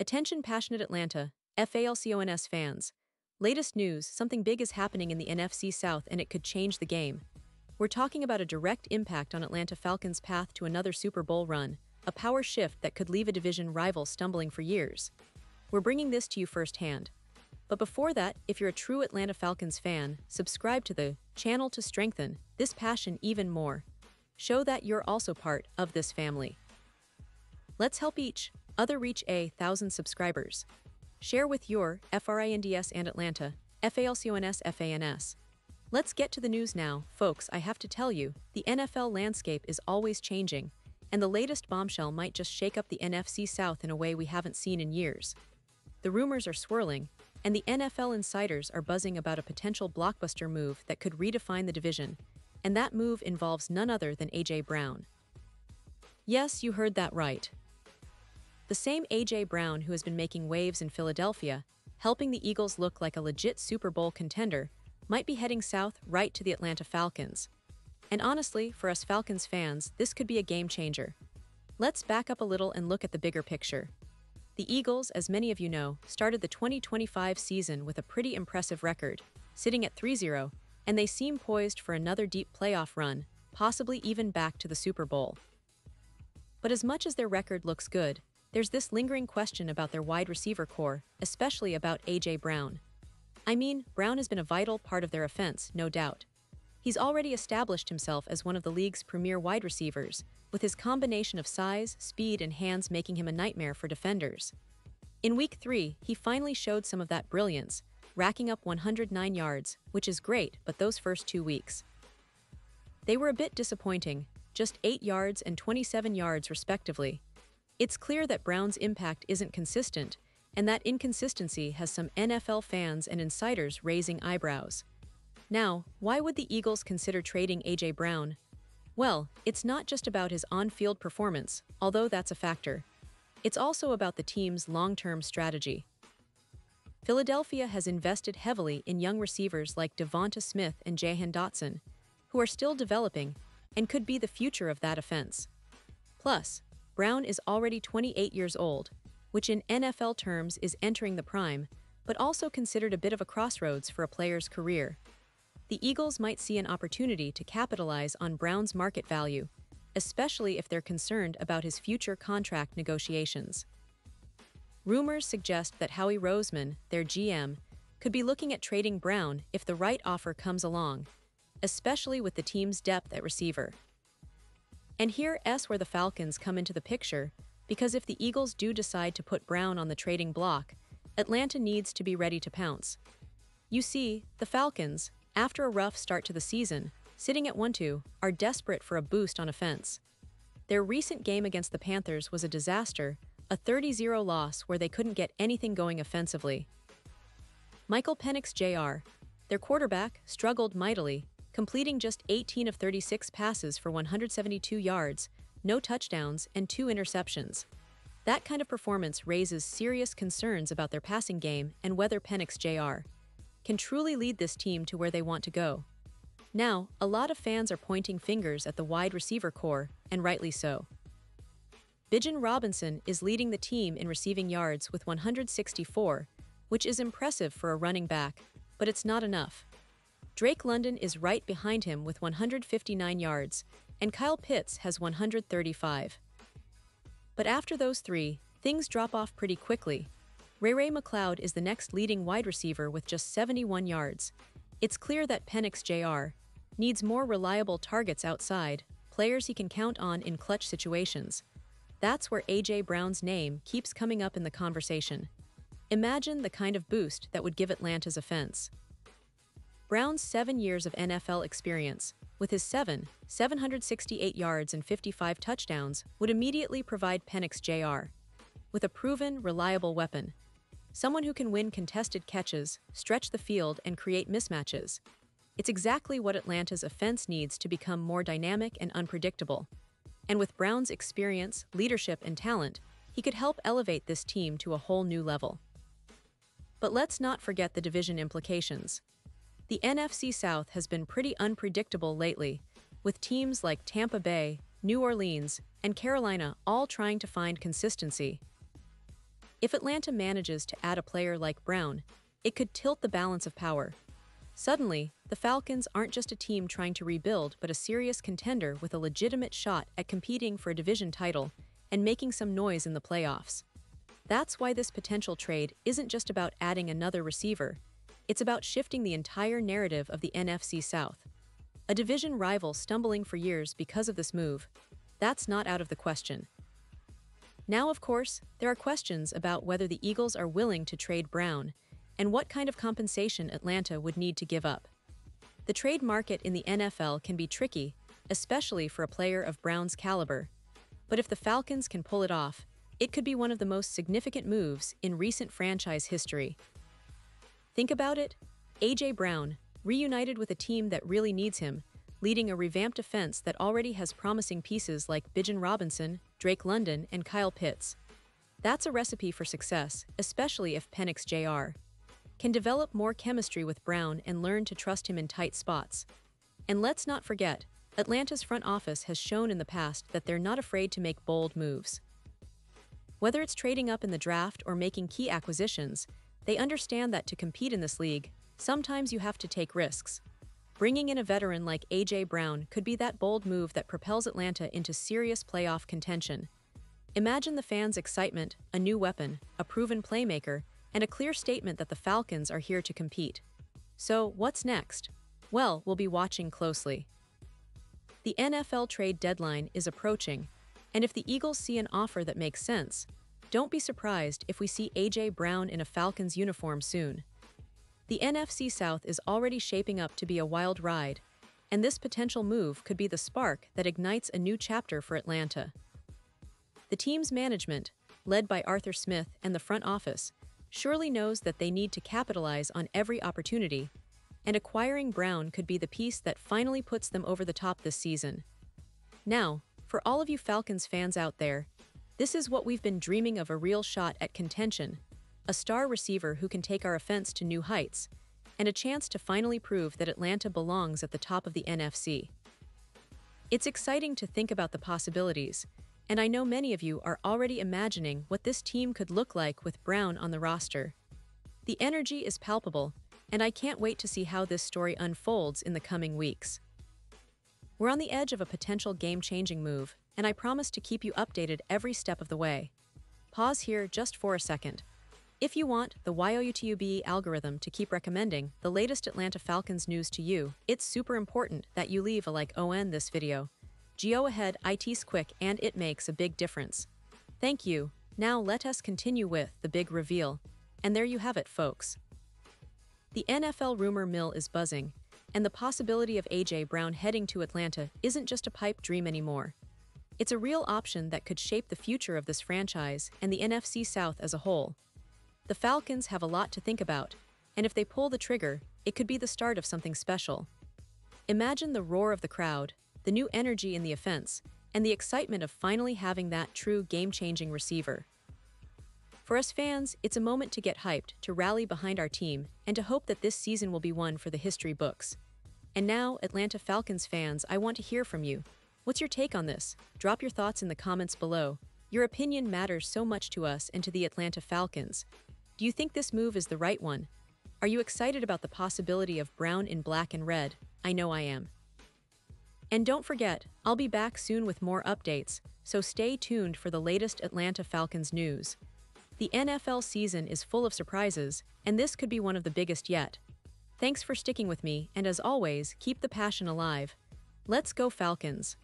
Attention passionate Atlanta, Falcons fans. Latest news, something big is happening in the NFC South and it could change the game. We're talking about a direct impact on Atlanta Falcons' path to another Super Bowl run, a power shift that could leave a division rival stumbling for years. We're bringing this to you firsthand. But before that, if you're a true Atlanta Falcons fan, subscribe to the channel to strengthen this passion even more. Show that you're also part of this family. Let's help each other reach 1,000 subscribers. Share with your FRINDS and Atlanta, FALCONS FANS. Let's get to the news now, folks. I have to tell you, the NFL landscape is always changing, and the latest bombshell might just shake up the NFC South in a way we haven't seen in years. The rumors are swirling, and the NFL insiders are buzzing about a potential blockbuster move that could redefine the division, and that move involves none other than A.J. Brown. Yes, you heard that right. The same A.J. Brown who has been making waves in Philadelphia, helping the Eagles look like a legit Super Bowl contender, might be heading south right to the Atlanta Falcons. And honestly, for us Falcons fans, this could be a game changer. Let's back up a little and look at the bigger picture. The Eagles, as many of you know, started the 2025 season with a pretty impressive record, sitting at 3-0, and they seem poised for another deep playoff run, possibly even back to the Super Bowl. But as much as their record looks good, there's this lingering question about their wide receiver core, especially about A.J. Brown. I mean, Brown has been a vital part of their offense, no doubt. He's already established himself as one of the league's premier wide receivers, with his combination of size, speed, and hands making him a nightmare for defenders. In Week 3, he finally showed some of that brilliance, racking up 109 yards, which is great, but those first 2 weeks, they were a bit disappointing, just 8 yards and 27 yards respectively. It's clear that Brown's impact isn't consistent, and that inconsistency has some NFL fans and insiders raising eyebrows. Now, why would the Eagles consider trading A.J. Brown? Well, it's not just about his on-field performance, although that's a factor. It's also about the team's long-term strategy. Philadelphia has invested heavily in young receivers like Devonta Smith and Jahan Dotson, who are still developing and could be the future of that offense. Plus, Brown is already 28 years old, which in NFL terms is entering the prime, but also considered a bit of a crossroads for a player's career. The Eagles might see an opportunity to capitalize on Brown's market value, especially if they're concerned about his future contract negotiations. Rumors suggest that Howie Roseman, their GM, could be looking at trading Brown if the right offer comes along, especially with the team's depth at receiver. And here's where the Falcons come into the picture, because if the Eagles do decide to put Brown on the trading block, Atlanta needs to be ready to pounce. You see, the Falcons, after a rough start to the season, sitting at 1-2, are desperate for a boost on offense. Their recent game against the Panthers was a disaster, a 30-0 loss where they couldn't get anything going offensively. Michael Penix Jr., their quarterback, struggled mightily, completing just 18 of 36 passes for 172 yards, no touchdowns, and 2 interceptions. That kind of performance raises serious concerns about their passing game and whether Penix Jr. can truly lead this team to where they want to go. Now, a lot of fans are pointing fingers at the wide receiver core, and rightly so. Bijan Robinson is leading the team in receiving yards with 164, which is impressive for a running back, but it's not enough. Drake London is right behind him with 159 yards, and Kyle Pitts has 135. But after those three, things drop off pretty quickly. Ray McLeod is the next leading wide receiver with just 71 yards. It's clear that Penix Jr. needs more reliable targets outside, players he can count on in clutch situations. That's where A.J. Brown's name keeps coming up in the conversation. Imagine the kind of boost that would give Atlanta's offense. Brown's 7 years of NFL experience, with his 768 yards and 55 touchdowns, would immediately provide Penix Jr. with a proven, reliable weapon. Someone who can win contested catches, stretch the field, and create mismatches. It's exactly what Atlanta's offense needs to become more dynamic and unpredictable. And with Brown's experience, leadership, and talent, he could help elevate this team to a whole new level. But let's not forget the division implications. The NFC South has been pretty unpredictable lately, with teams like Tampa Bay, New Orleans, and Carolina all trying to find consistency. If Atlanta manages to add a player like Brown, it could tilt the balance of power. Suddenly, the Falcons aren't just a team trying to rebuild but a serious contender with a legitimate shot at competing for a division title and making some noise in the playoffs. That's why this potential trade isn't just about adding another receiver, it's about shifting the entire narrative of the NFC South. A division rival stumbling for years because of this move, that's not out of the question. Now, of course, there are questions about whether the Eagles are willing to trade Brown and what kind of compensation Atlanta would need to give up. The trade market in the NFL can be tricky, especially for a player of Brown's caliber. But if the Falcons can pull it off, it could be one of the most significant moves in recent franchise history. Think about it. A.J. Brown, reunited with a team that really needs him, leading a revamped defense that already has promising pieces like Bijan Robinson, Drake London, and Kyle Pitts. That's a recipe for success, especially if Penix Jr. can develop more chemistry with Brown and learn to trust him in tight spots. And let's not forget, Atlanta's front office has shown in the past that they're not afraid to make bold moves. Whether it's trading up in the draft or making key acquisitions, they understand that to compete in this league, sometimes you have to take risks. Bringing in a veteran like A.J. Brown could be that bold move that propels Atlanta into serious playoff contention. Imagine the fans' excitement, a new weapon, a proven playmaker, and a clear statement that the Falcons are here to compete. So, what's next? Well, we'll be watching closely. The NFL trade deadline is approaching, and if the Eagles see an offer that makes sense, don't be surprised if we see A.J. Brown in a Falcons uniform soon. The NFC South is already shaping up to be a wild ride, and this potential move could be the spark that ignites a new chapter for Atlanta. The team's management, led by Arthur Smith and the front office, surely knows that they need to capitalize on every opportunity, and acquiring Brown could be the piece that finally puts them over the top this season. Now, for all of you Falcons fans out there, this is what we've been dreaming of: a real shot at contention, a star receiver who can take our offense to new heights, and a chance to finally prove that Atlanta belongs at the top of the NFC. It's exciting to think about the possibilities, and I know many of you are already imagining what this team could look like with Brown on the roster. The energy is palpable, and I can't wait to see how this story unfolds in the coming weeks. We're on the edge of a potential game-changing move, and I promise to keep you updated every step of the way. Pause here just for a second. If you want the YouTube algorithm to keep recommending the latest Atlanta Falcons news to you, it's super important that you leave a like on this video. Go ahead, it's quick and it makes a big difference. Thank you. Now let us continue with the big reveal. And there you have it, folks. The NFL rumor mill is buzzing, and the possibility of A.J. Brown heading to Atlanta isn't just a pipe dream anymore. It's a real option that could shape the future of this franchise and the NFC South as a whole. The Falcons have a lot to think about, and if they pull the trigger, it could be the start of something special. Imagine the roar of the crowd, the new energy in the offense, and the excitement of finally having that true game-changing receiver. For us fans, it's a moment to get hyped, to rally behind our team, and to hope that this season will be one for the history books. And now, Atlanta Falcons fans, I want to hear from you. What's your take on this? Drop your thoughts in the comments below. Your opinion matters so much to us and to the Atlanta Falcons. Do you think this move is the right one? Are you excited about the possibility of Brown in black and red? I know I am. And don't forget, I'll be back soon with more updates, so stay tuned for the latest Atlanta Falcons news. The NFL season is full of surprises, and this could be one of the biggest yet. Thanks for sticking with me, and as always, keep the passion alive. Let's go Falcons!